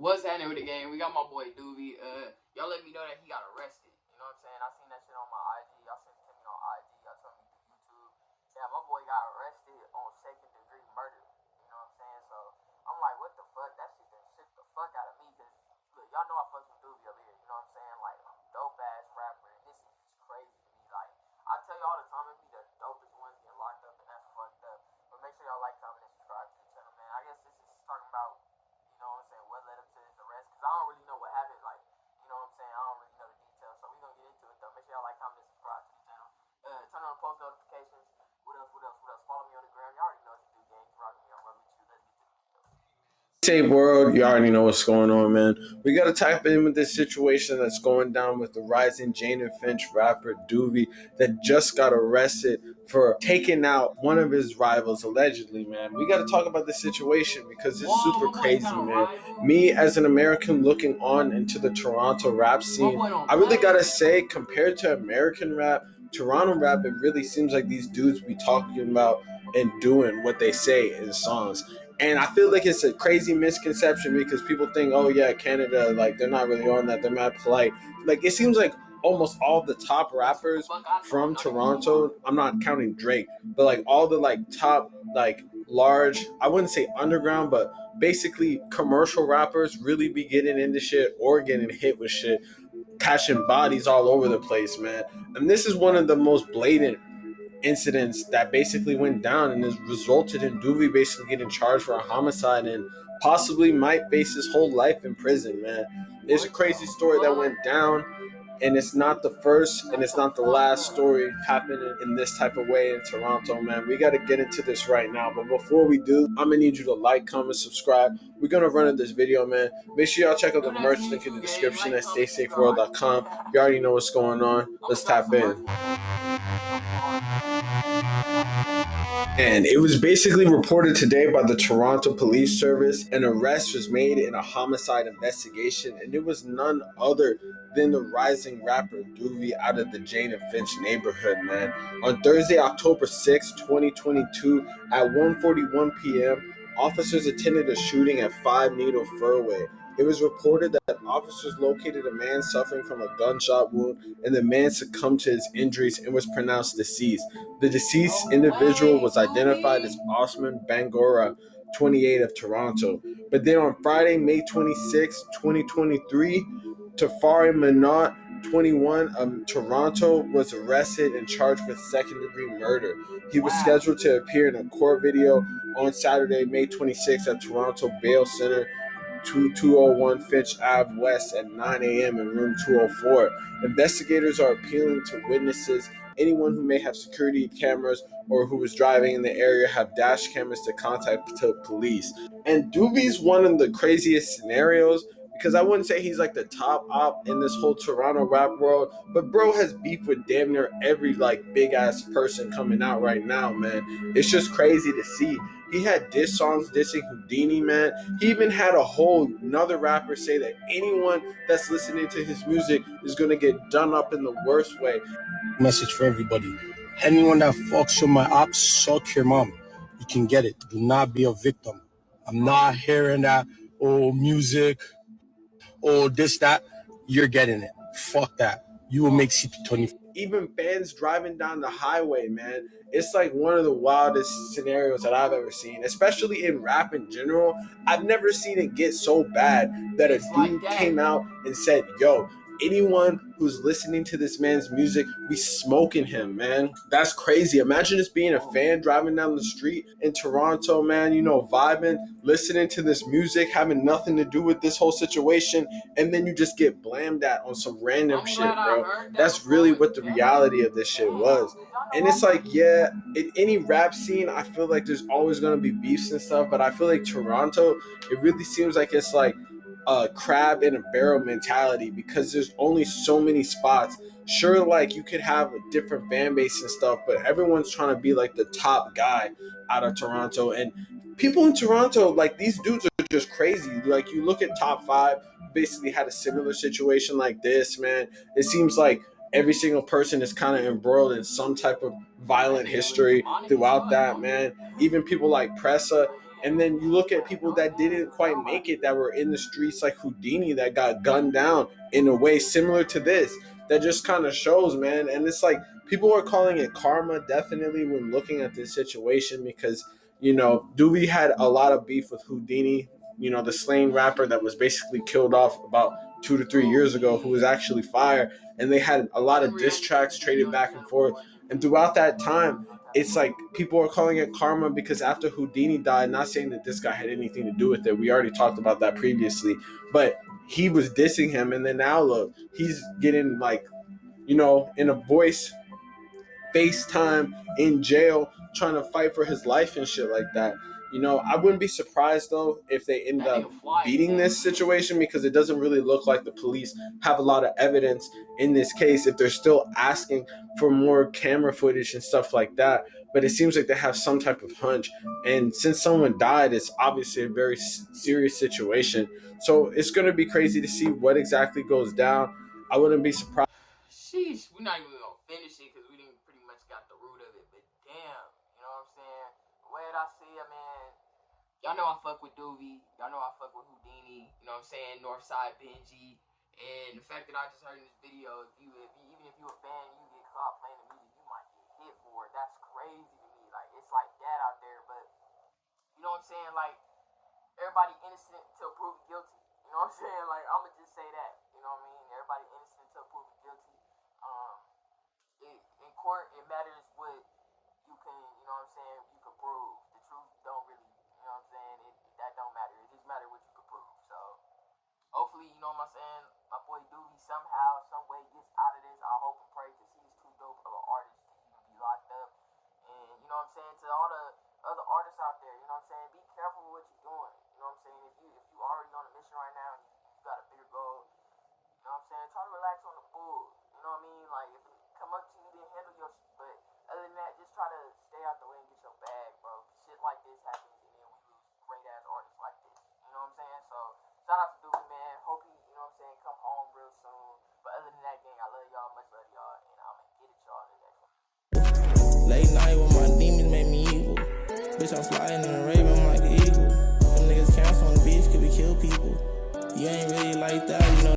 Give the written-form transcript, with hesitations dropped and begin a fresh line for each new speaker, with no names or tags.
What's happening with the game? We got my boy Duvy. Y'all let me know that he got arrested. You know what I'm saying? I seen that shit on my IG. Y'all sent it to me on IG. Y'all told me through YouTube. Yeah, my boy got arrested on second-degree murder. You know what I'm saying? So I'm like, what the fuck? That shit done shit the fuck out of me. Cause look, y'all know I fucks with Duvy up here. You know what I'm saying? Like, dope ass rapper, and this is just crazy to me. Like, I tell you all the time, it be the dopest ones getting locked up, and that's fucked up. But make sure y'all like, comment, and subscribe to the channel, man. I guess this is talking about, you know what I'm saying, what led up to his arrest. Because I don't really know what happened. Like, you know what I'm saying? I don't really know the details. So we're going to get into it, though. Make sure y'all like, comment, and subscribe to the channel. Turn on post notifications. What else? Follow me on the gram. You already know what to do, gang. Rocking me on Rub with you. Let's get to it.
Tape world, you already know what's going on, man. We gotta tap in with this situation that's going down with the rising Jane and Finch rapper Duvy that just got arrested for taking out one of his rivals allegedly, man. We gotta talk about this situation because it's super crazy, man. Me as an American looking on into the Toronto rap scene, I really gotta say, compared to American rap, Toronto rap, it really seems like these dudes be talking about and doing what they say in songs. And I feel like it's a crazy misconception because people think, oh yeah, Canada, like they're not really on that. They're not polite. Like it seems like almost all the top rappers from Toronto, I'm not counting Drake, but like all the like top, like large, I wouldn't say underground, but basically commercial rappers really be getting into shit or getting hit with shit, catching bodies all over the place, man. And this is one of the most blatant incidents that basically went down and has resulted in Duvy basically getting charged for a homicide and possibly might face his whole life in prison, man. It's a crazy story that went down, and it's not the first and it's not the last story happening in this type of way in Toronto, man. We got to get into this right now, but before we do, I'm gonna need you to like, comment, subscribe. We're gonna run in this video, man. Make sure y'all check out the merch link in the description at staysafeworld.com. You already know what's going on. Let's tap in. And it was basically reported today by the Toronto Police Service. An arrest was made in a homicide investigation, and it was none other than the rising rapper Duvy out of the Jane and Finch neighborhood, man. On Thursday, October 6, 2022, at 1:41 p.m., officers attended a shooting at 5 Needle Furway. It was reported that officers located a man suffering from a gunshot wound, and the man succumbed to his injuries and was pronounced deceased. The deceased individual was identified as Osman Bangora, 28 of Toronto. But then on Friday, May 26, 2023, Tafari Minot, 21 of Toronto, was arrested and charged with second-degree murder. He was scheduled to appear in a court video on Saturday, May 26 at Toronto Bail Center, 201 Finch Ave West at 9 a.m. in room 204. Investigators are appealing to witnesses. Anyone who may have security cameras or who was driving in the area have dash cameras to contact the police. And Duvy's one of the craziest scenarios because I wouldn't say he's like the top op in this whole Toronto rap world, but bro has beef with damn near every like big ass person coming out right now, man. It's just crazy to see. He had diss songs dissing Houdini, man. He even had a whole another rapper say that anyone that's listening to his music is gonna get done up in the worst way.
Message for everybody. Anyone that fucks with my ops, suck your mom. You can get it. Do not be a victim. I'm not hearing that, oh, music, oh, this, that. You're getting it. Fuck that. You will make CP20.
Even fans driving down the highway, man. It's like one of the wildest scenarios that I've ever seen, especially in rap in general. I've never seen it get so bad that a dude came out and said, yo, anyone who's listening to this man's music, we smoking him, man. That's crazy. Imagine just being a fan driving down the street in Toronto, man, you know, vibing, listening to this music, having nothing to do with this whole situation, and then you just get blamed at on some random shit, bro. That's really what the reality of this shit was. And it's like, yeah, in any rap scene, I feel like there's always going to be beefs and stuff, but I feel like Toronto, it really seems like it's like a crab in a barrel mentality because there's only so many spots. Sure, like you could have a different fan base and stuff, but everyone's trying to be like the top guy out of Toronto. And people in Toronto, like these dudes are just crazy. Like you look at top five, basically had a similar situation like this, man. It seems like every single person is kind of embroiled in some type of violent history throughout that, man. Even people like Pressa And then you look at people that didn't quite make it, that were in the streets, like Houdini, that got gunned down in a way similar to this. That just kind of shows, man. And it's like people are calling it karma, definitely, when looking at this situation, because Duvy had a lot of beef with Houdini, the slain rapper that was basically killed off about 2 to 3 years ago, who was actually fire. And they had a lot of diss tracks traded back and forth. And throughout that time, it's like people are calling it karma because after Houdini died, not saying that this guy had anything to do with it. We already talked about that previously. But he was dissing him. And then now look, he's getting in a voice FaceTime in jail trying to fight for his life and shit like that. I wouldn't be surprised though if they end up beating this situation, because it doesn't really look like the police have a lot of evidence in this case if they're still asking for more camera footage and stuff like that. But it seems like they have some type of hunch. And since someone died, it's obviously a very serious situation. So it's going to be crazy to see what exactly goes down. I wouldn't be surprised.
Sheesh, we're not even gonna finish it because we didn't pretty much got the root of it. But damn, you know what I'm saying? The way that I see it, man. Y'all know I fuck with Duvy. Y'all know I fuck with Houdini. You know what I'm saying? Northside Benji. And the fact that I just heard in this video, even if you're a fan, you get caught playing the music, you might get hit for it. That's crazy to me. Like, it's like that out there. But you know what I'm saying? Like, everybody innocent until proven guilty. You know what I'm saying? Like, I'ma just say that. You know what I mean? Everybody innocent until proven guilty. In court, it matters what you can, you know what I'm saying, you can prove. The truth don't really, you know what I'm saying, that don't matter. It just matters what you can prove. So, hopefully, you know what I'm saying, my boy Duvy somehow, some way gets out of this. I hope and pray, because he's too dope of an artist to even be locked up. And, you know what I'm saying, to all the other artists out there, you know what I'm saying, be careful with what you're doing. You know what I'm saying, if you already on a mission right now and you got a bigger goal, you know what I'm saying, try to relax on the bull. You know what I mean? Like, if it come up to you, then handle your shit. But other than that, just try to stay out the way and get your bag, bro. Shit like this happens, and then we lose great-ass artists like this. You know what I'm saying? So, shout out to Duvy, man. Hope he, you know what I'm saying, come home real soon. But other than that, gang, I love y'all. Much love y'all. And I'm going to get at y'all in the next one.
Late night when my demons made me evil. Bitch, I'm flying in a raven, I'm like an eagle. Them niggas cancel on the beach, could we kill people? You ain't really like that, you know.